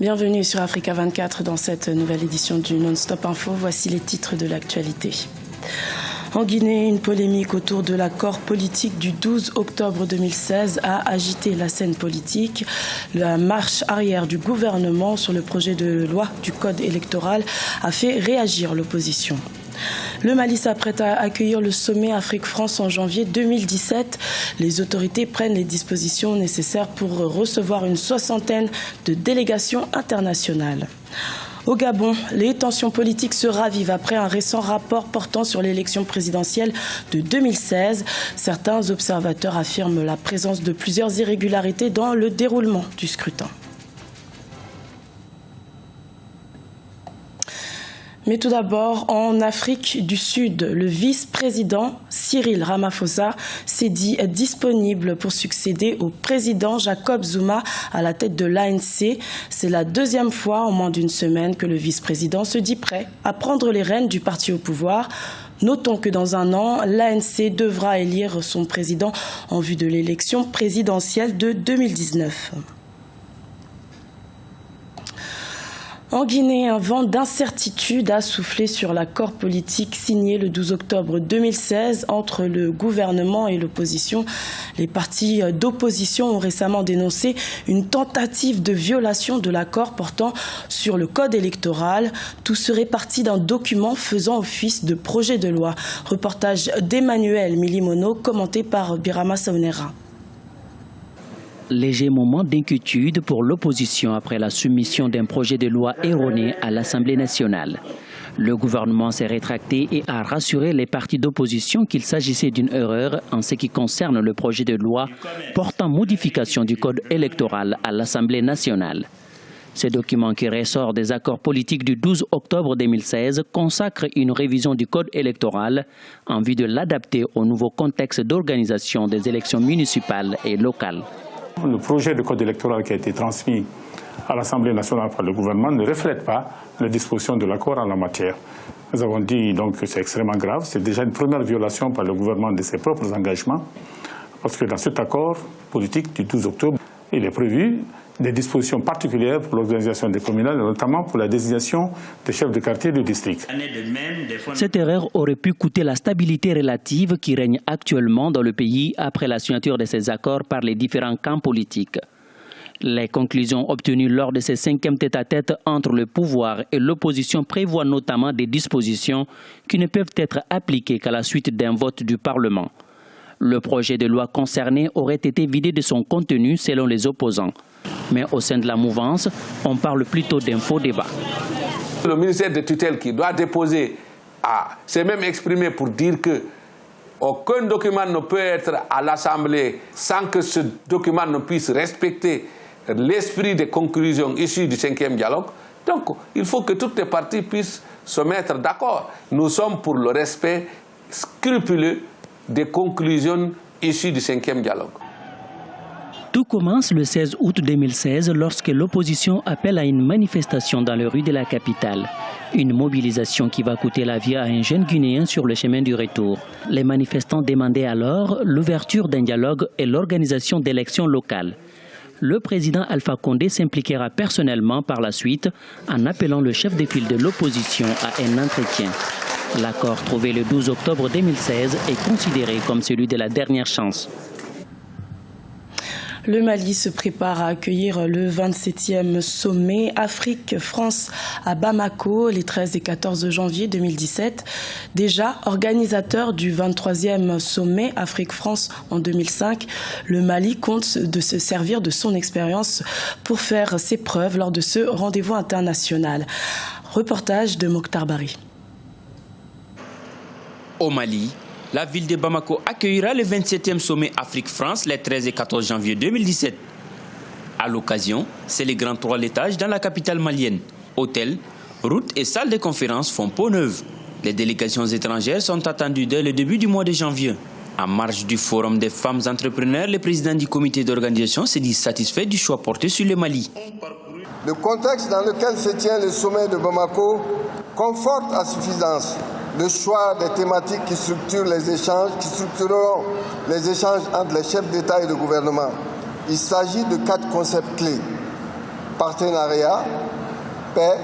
Bienvenue sur Africa 24 dans cette nouvelle édition du Non-Stop Info. Voici les titres de l'actualité. En Guinée, une polémique autour de l'accord politique du 12 octobre 2016 a agité la scène politique. La marche arrière du gouvernement sur le projet de loi du code électoral a fait réagir l'opposition. Le Mali s'apprête à accueillir le sommet Afrique-France en janvier 2017. Les autorités prennent les dispositions nécessaires pour recevoir une soixantaine de délégations internationales. Au Gabon, les tensions politiques se ravivent après un récent rapport portant sur l'élection présidentielle de 2016. Certains observateurs affirment la présence de plusieurs irrégularités dans le déroulement du scrutin. Mais tout d'abord, en Afrique du Sud, le vice-président Cyril Ramaphosa s'est dit disponible pour succéder au président Jacob Zuma à la tête de l'ANC. C'est la deuxième fois en moins d'une semaine que le vice-président se dit prêt à prendre les rênes du parti au pouvoir. Notons que dans un an, l'ANC devra élire son président en vue de l'élection présidentielle de 2019. En Guinée, un vent d'incertitude a soufflé sur l'accord politique signé le 12 octobre 2016 entre le gouvernement et l'opposition. Les partis d'opposition ont récemment dénoncé une tentative de violation de l'accord portant sur le code électoral. Tout serait parti d'un document faisant office de projet de loi. Reportage d'Emmanuel Milimono, commenté par Birama Saunera. Léger moment d'inquiétude pour l'opposition après la soumission d'un projet de loi erroné à l'Assemblée nationale. Le gouvernement s'est rétracté et a rassuré les partis d'opposition qu'il s'agissait d'une erreur en ce qui concerne le projet de loi portant modification du code électoral à l'Assemblée nationale. Ce document qui ressort des accords politiques du 12 octobre 2016 consacre une révision du code électoral en vue de l'adapter au nouveau contexte d'organisation des élections municipales et locales. Le projet de code électoral qui a été transmis à l'Assemblée nationale par le gouvernement ne reflète pas les dispositions de l'accord en la matière. Nous avons dit donc que c'est extrêmement grave. C'est déjà une première violation par le gouvernement de ses propres engagements, parce que dans cet accord politique du 12 octobre, il est prévu des dispositions particulières pour l'organisation des communales, notamment pour la désignation des chefs de quartier du district. Cette erreur aurait pu coûter la stabilité relative qui règne actuellement dans le pays après la signature de ces accords par les différents camps politiques. Les conclusions obtenues lors de ces 5e tête-à-tête entre le pouvoir et l'opposition prévoient notamment des dispositions qui ne peuvent être appliquées qu'à la suite d'un vote du Parlement. Le projet de loi concerné aurait été vidé de son contenu selon les opposants. Mais au sein de la mouvance, on parle plutôt d'un faux débat. Le ministère de tutelle qui doit déposer s'est même exprimé pour dire que aucun document ne peut être à l'Assemblée sans que ce document ne puisse respecter l'esprit des conclusions issues du 5e dialogue. Donc, il faut que toutes les parties puissent se mettre d'accord. Nous sommes pour le respect scrupuleux des conclusions issues du 5e dialogue. Tout commence le 16 août 2016 lorsque l'opposition appelle à une manifestation dans les rues de la capitale. Une mobilisation qui va coûter la vie à un jeune Guinéen sur le chemin du retour. Les manifestants demandaient alors l'ouverture d'un dialogue et l'organisation d'élections locales. Le président Alpha Condé s'impliquera personnellement par la suite en appelant le chef de file de l'opposition à un entretien. L'accord trouvé le 12 octobre 2016 est considéré comme celui de la dernière chance. Le Mali se prépare à accueillir le 27e sommet Afrique-France à Bamako les 13 et 14 janvier 2017. Déjà organisateur du 23e sommet Afrique-France en 2005, le Mali compte de se servir de son expérience pour faire ses preuves lors de ce rendez-vous international. Reportage de Mokhtar Bari. Au Mali, la ville de Bamako accueillera le 27e sommet Afrique-France les 13 et 14 janvier 2017. À l'occasion, c'est les grands toilettages dans la capitale malienne. Hôtels, routes et salles de conférence font peau neuve. Les délégations étrangères sont attendues dès le début du mois de janvier. En marge du forum des femmes entrepreneurs, le président du comité d'organisation se dit satisfait du choix porté sur le Mali. Le contexte dans lequel se tient le sommet de Bamako conforte à suffisance le choix des thématiques qui structureront les échanges entre les chefs d'État et de gouvernement. Il s'agit de 4 concepts clés. partenariat, paix,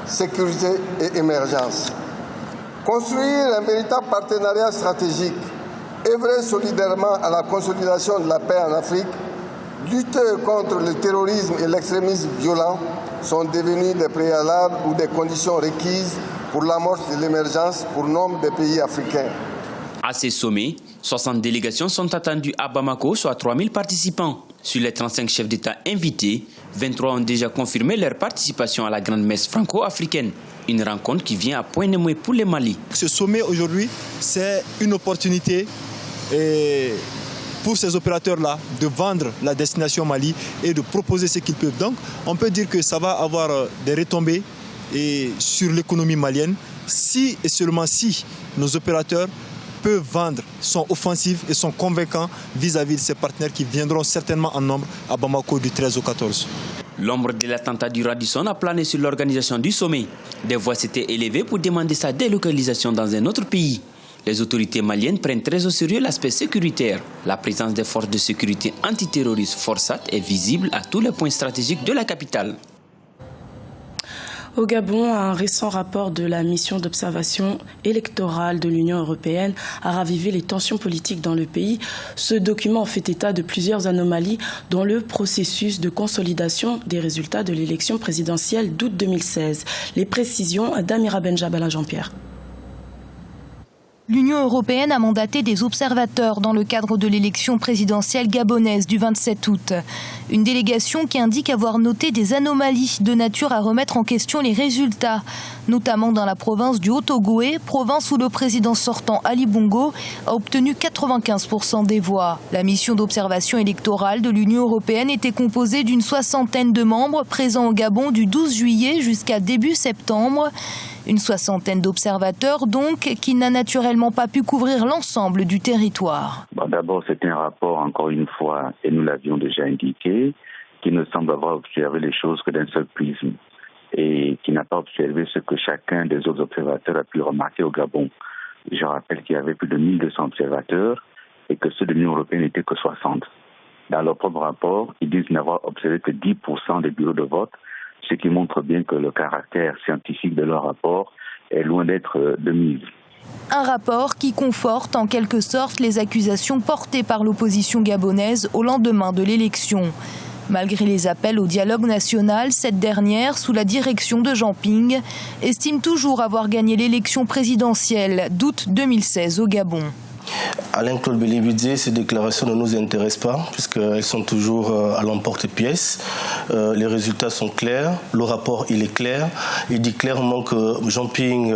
sécurité et émergence. Construire un véritable partenariat stratégique, œuvrer solidairement à la consolidation de la paix en Afrique, lutter contre le terrorisme et l'extrémisme violent sont devenus des préalables ou des conditions requises pour l'amorce de l'émergence pour nombre de pays africains. À ces sommets, 60 délégations sont attendues à Bamako, soit 3000 participants. Sur les 35 chefs d'État invités, 23 ont déjà confirmé leur participation à la grande messe franco-africaine. Une rencontre qui vient à point nommé pour le Mali. Ce sommet aujourd'hui, c'est une opportunité pour ces opérateurs-là de vendre la destination Mali et de proposer ce qu'ils peuvent. Donc, on peut dire que ça va avoir des retombées sur l'économie malienne si et seulement si nos opérateurs peuvent vendre, sont offensifs et sont convaincants vis-à-vis de ces partenaires qui viendront certainement en nombre à Bamako du 13 au 14. L'ombre de l'attentat du Radisson a plané sur l'organisation du sommet. Des voix s'étaient élevées pour demander sa délocalisation dans un autre pays. Les autorités maliennes prennent très au sérieux l'aspect sécuritaire. La présence des forces de sécurité antiterroristes Forsat est visible à tous les points stratégiques de la capitale. Au Gabon, un récent rapport de la mission d'observation électorale de l'Union européenne a ravivé les tensions politiques dans le pays. Ce document fait état de plusieurs anomalies dans le processus de consolidation des résultats de l'élection présidentielle d'août 2016. Les précisions d'Amira Benjabala Jean-Pierre. L'Union européenne a mandaté des observateurs dans le cadre de l'élection présidentielle gabonaise du 27 août. Une délégation qui indique avoir noté des anomalies de nature à remettre en question les résultats, notamment dans la province du Haut-Ogooué, province où le président sortant Ali Bongo a obtenu 95% des voix. La mission d'observation électorale de l'Union européenne était composée d'une 60aine de membres présents au Gabon du 12 juillet jusqu'à début septembre. Une 60aine d'observateurs donc, qui n'a naturellement pas pu couvrir l'ensemble du territoire. D'abord, c'est un rapport, encore une fois, et nous l'avions déjà indiqué, qui ne semble avoir observé les choses que d'un seul prisme et qui n'a pas observé ce que chacun des autres observateurs a pu remarquer au Gabon. Je rappelle qu'il y avait plus de 1200 observateurs et que ceux de l'Union européenne n'étaient que 60. Dans leur propre rapport, ils disent n'avoir observé que 10% des bureaux de vote, ce qui montre bien que le caractère scientifique de leur rapport est loin d'être de mise. Un rapport qui conforte en quelque sorte les accusations portées par l'opposition gabonaise au lendemain de l'élection. Malgré les appels au dialogue national, cette dernière, sous la direction de Jean Ping, estime toujours avoir gagné l'élection présidentielle d'août 2016 au Gabon. Alain-Claude Bélébidze, ces déclarations ne nous intéressent pas puisqu'elles sont toujours à l'emporte-pièce. Les résultats sont clairs, le rapport il est clair. Il dit clairement que Jean Ping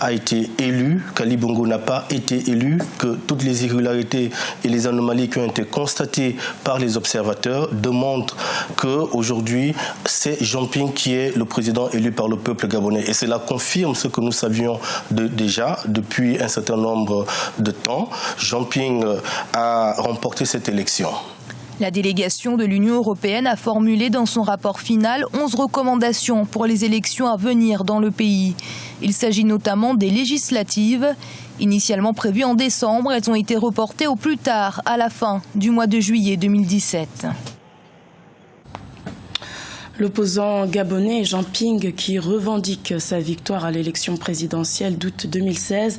a été élu, qu'Ali Bongo n'a pas été élu, que toutes les irrégularités et les anomalies qui ont été constatées par les observateurs démontrent qu'aujourd'hui c'est Jean Ping qui est le président élu par le peuple gabonais. Et cela confirme ce que nous savions déjà depuis un certain nombre de temps. Jean Ping a remporté cette élection. La délégation de l'Union européenne a formulé dans son rapport final 11 recommandations pour les élections à venir dans le pays. Il s'agit notamment des législatives. Initialement prévues en décembre, elles ont été reportées au plus tard, à la fin du mois de juillet 2017. L'opposant gabonais Jean Ping, qui revendique sa victoire à l'élection présidentielle d'août 2016,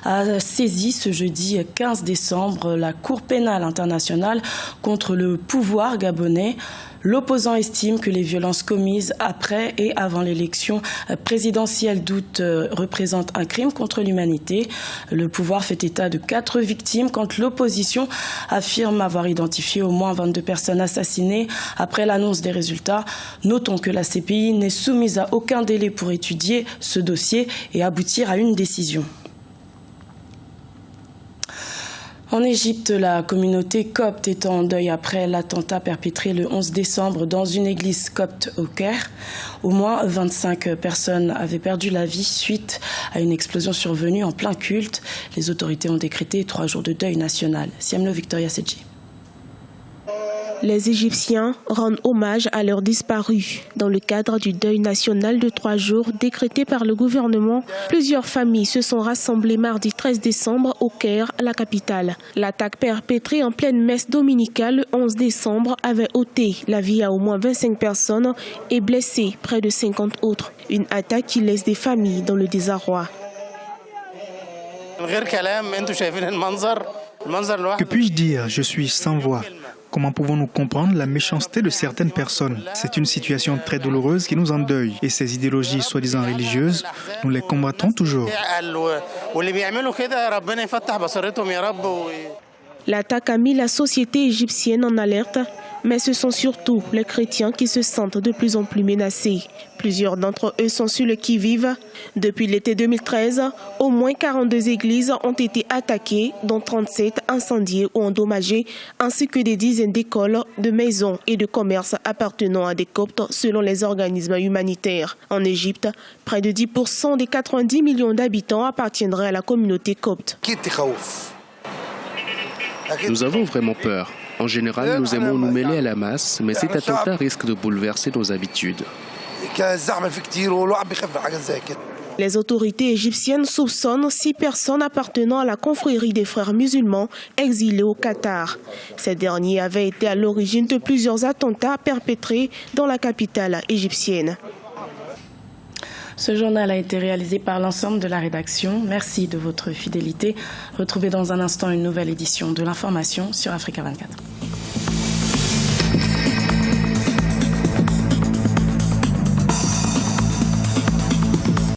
a saisi ce jeudi 15 décembre la Cour pénale internationale contre le pouvoir gabonais. L'opposant estime que les violences commises après et avant l'élection présidentielle d'août représentent un crime contre l'humanité. Le pouvoir fait état de 4 victimes quand l'opposition affirme avoir identifié au moins 22 personnes assassinées après l'annonce des résultats. Notons que la CPI n'est soumise à aucun délai pour étudier ce dossier et aboutir à une décision. En Égypte, la communauté copte est en deuil après l'attentat perpétré le 11 décembre dans une église copte au Caire. Au moins 25 personnes avaient perdu la vie suite à une explosion survenue en plein culte. Les autorités ont décrété 3 jours de deuil national. Siamlo Victoria Sedji. Les Égyptiens rendent hommage à leurs disparus. Dans le cadre du deuil national de 3 jours décrété par le gouvernement, plusieurs familles se sont rassemblées mardi 13 décembre au Caire, la capitale. L'attaque perpétrée en pleine messe dominicale le 11 décembre avait ôté la vie à au moins 25 personnes et blessé près de 50 autres. Une attaque qui laisse des familles dans le désarroi. Que puis-je dire? Je suis sans voix. Comment pouvons-nous comprendre la méchanceté de certaines personnes? C'est une situation très douloureuse qui nous endeuille. Et ces idéologies soi-disant religieuses, nous les combattons toujours. L'attaque a mis la société égyptienne en alerte, mais ce sont surtout les chrétiens qui se sentent de plus en plus menacés. Plusieurs d'entre eux sont sur le qui-vive. Depuis l'été 2013, au moins 42 églises ont été attaquées, dont 37 incendiées ou endommagées, ainsi que des dizaines d'écoles, de maisons et de commerces appartenant à des Coptes selon les organismes humanitaires. En Égypte, près de 10% des 90 millions d'habitants appartiendraient à la communauté copte. Nous avons vraiment peur. En général, nous aimons nous mêler à la masse, mais cet attentat risque de bouleverser nos habitudes. Les autorités égyptiennes soupçonnent 6 personnes appartenant à la confrérie des frères musulmans exilés au Qatar. Ces derniers avaient été à l'origine de plusieurs attentats perpétrés dans la capitale égyptienne. Ce journal a été réalisé par l'ensemble de la rédaction. Merci de votre fidélité. Retrouvez dans un instant une nouvelle édition de l'information sur Africa 24.